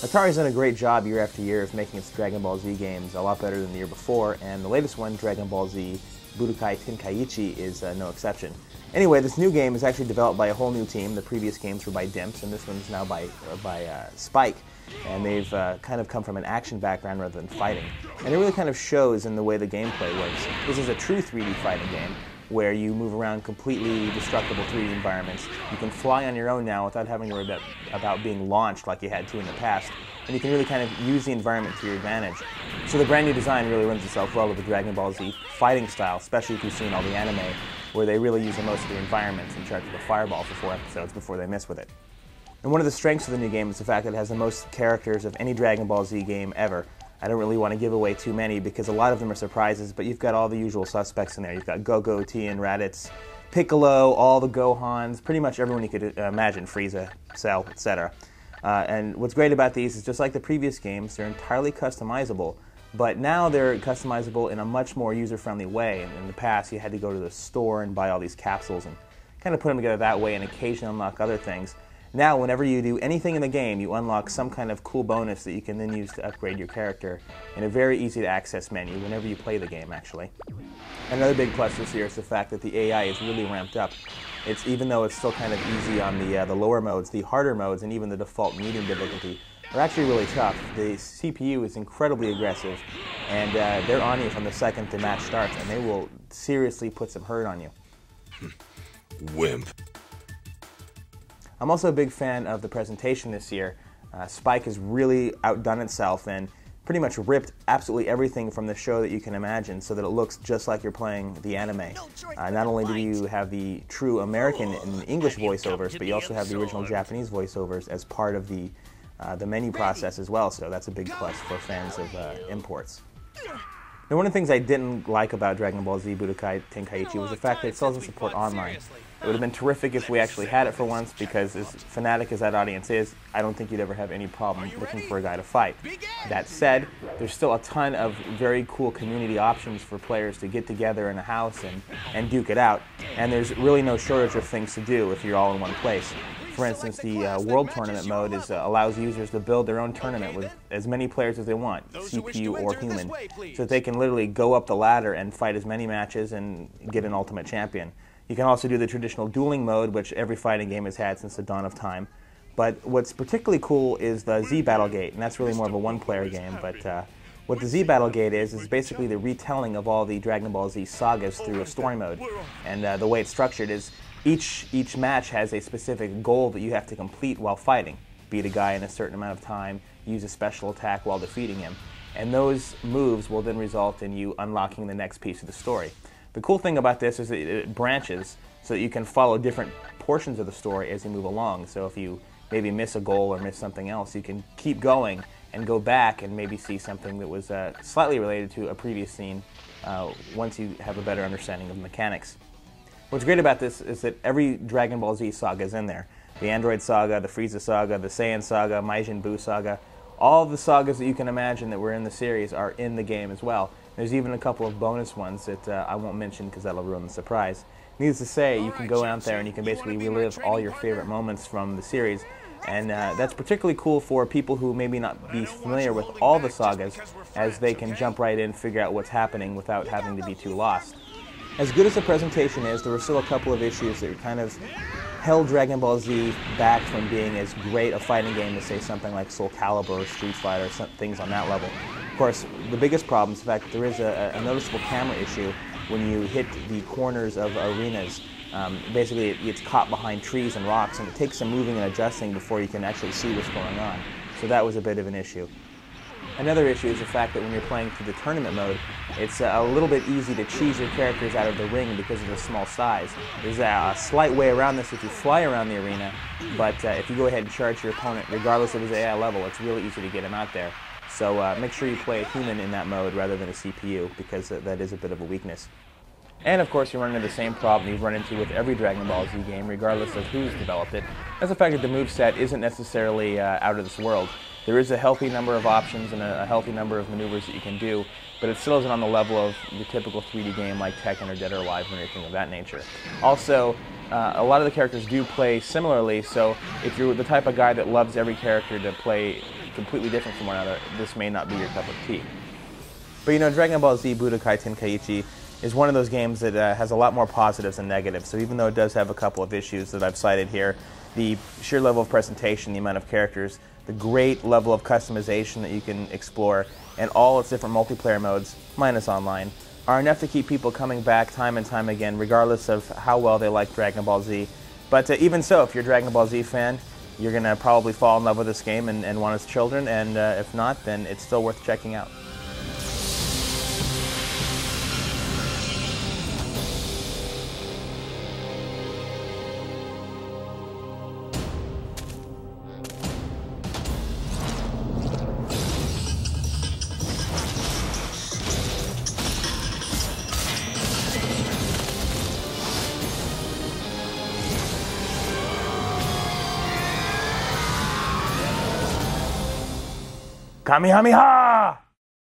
Atari's done a great job year after year of making its Dragon Ball Z games a lot better than the year before, and the latest one, Dragon Ball Z Budokai Tenkaichi, is no exception. Anyway, this new game is actually developed by a whole new team. The previous games were by Dimps, and this one's now by Spike. And they've kind of come from an action background rather than fighting. And it really kind of shows in the way the gameplay works. This is a true 3D fighting game where you move around completely destructible 3D environments. You can fly on your own now without having to worry about being launched like you had to in the past. And you can really kind of use the environment to your advantage. So the brand new design really lends itself well to the Dragon Ball Z fighting style, especially if you've seen all the anime, where they really use the most of the environments and charge with a fireball for 4 episodes before they mess with it. And one of the strengths of the new game is the fact that it has the most characters of any Dragon Ball Z game ever. I don't really want to give away too many because a lot of them are surprises, but you've got all the usual suspects in there. You've got Gogo, Tien, Raditz, Piccolo, all the Gohans, pretty much everyone you could imagine, Frieza, Cell, etc. And what's great about these is just like the previous games, they're entirely customizable, but now they're customizable in a much more user-friendly way. In the past, you had to go to the store and buy all these capsules and kind of put them together that way and occasionally unlock other things. Now, whenever you do anything in the game, you unlock some kind of cool bonus that you can then use to upgrade your character in a very easy-to-access menu whenever you play the game, actually. Another big plus this year is the fact that the AI is really ramped up. Even though it's still kind of easy on the lower modes, the harder modes and even the default medium difficulty are actually really tough. The CPU is incredibly aggressive, and they're on you from the second the match starts, and they will seriously put some hurt on you. Wimp. I'm also a big fan of the presentation this year. Spike has really outdone itself and pretty much ripped absolutely everything from the show that you can imagine so that it looks just like you're playing the anime. Not only do you have the true American and English voiceovers, but you also have the original Japanese voiceovers as part of the menu process as well, so that's a big plus for fans of imports. Now, one of the things I didn't like about Dragon Ball Z Budokai Tenkaichi was the fact that it still doesn't support online. It would have been terrific if we actually had it for once, because as fanatic as that audience is, I don't think you'd ever have any problem looking for a guy to fight. That said, there's still a ton of very cool community options for players to get together in a house and duke it out, and there's really no shortage of things to do if you're all in one place. For instance, the World Tournament mode allows users to build their own tournament with as many players as they want, CPU or human, so that they can literally go up the ladder and fight as many matches and get an ultimate champion. You can also do the traditional dueling mode, which every fighting game has had since the dawn of time. But what's particularly cool is the Z Battlegate, and that's really more of a one-player game. But what the Z Battlegate is basically the retelling of all the Dragon Ball Z sagas through a story mode. And the way it's structured is each match has a specific goal that you have to complete while fighting. Beat a guy in a certain amount of time, use a special attack while defeating him. And those moves will then result in you unlocking the next piece of the story. The cool thing about this is that it branches so that you can follow different portions of the story as you move along. So if you maybe miss a goal or miss something else, you can keep going and go back and maybe see something that was slightly related to a previous scene once you have a better understanding of mechanics. What's great about this is that every Dragon Ball Z saga is in there. The Android Saga, the Frieza Saga, the Saiyan Saga, Majin Buu Saga. All the sagas that you can imagine that were in the series are in the game as well. There's even a couple of bonus ones that I won't mention because that'll ruin the surprise. Needless to say, you can go out there and you can basically relive all your favorite moments from the series, and that's particularly cool for people who maybe not be familiar with all the sagas, as they can jump right in and figure out what's happening without having to be too lost. As good as the presentation is, there were still a couple of issues that kind of held Dragon Ball Z back from being as great a fighting game as, say, something like Soul Calibur or Street Fighter, things on that level. Of course, the biggest problem is the fact that there is a noticeable camera issue when you hit the corners of arenas. Basically, it's caught behind trees and rocks, and it takes some moving and adjusting before you can actually see what's going on. So that was a bit of an issue. Another issue is the fact that when you're playing through the tournament mode, it's a little bit easy to cheese your characters out of the ring because of the small size. There's a slight way around this if you fly around the arena, but if you go ahead and charge your opponent, regardless of his AI level, it's really easy to get him out there. So make sure you play a human in that mode rather than a CPU, because that is a bit of a weakness. And of course, you run into the same problem you've run into with every Dragon Ball Z game, regardless of who's developed it. That's the fact that the moveset isn't necessarily out of this world. There is a healthy number of options and a healthy number of maneuvers that you can do, but it still isn't on the level of the typical 3D game like Tekken or Dead or Alive or anything of that nature. Also, a lot of the characters do play similarly, so if you're the type of guy that loves every character to play completely different from one another, this may not be your cup of tea. But you know, Dragon Ball Z Budokai Tenkaichi is one of those games that has a lot more positives than negatives. So even though it does have a couple of issues that I've cited here, the sheer level of presentation, the amount of characters, the great level of customization that you can explore, and all its different multiplayer modes, minus online, are enough to keep people coming back time and time again, regardless of how well they like Dragon Ball Z. But even so, if you're a Dragon Ball Z fan, you're going to probably fall in love with this game and want its children, and if not, then it's still worth checking out. Kamehameha!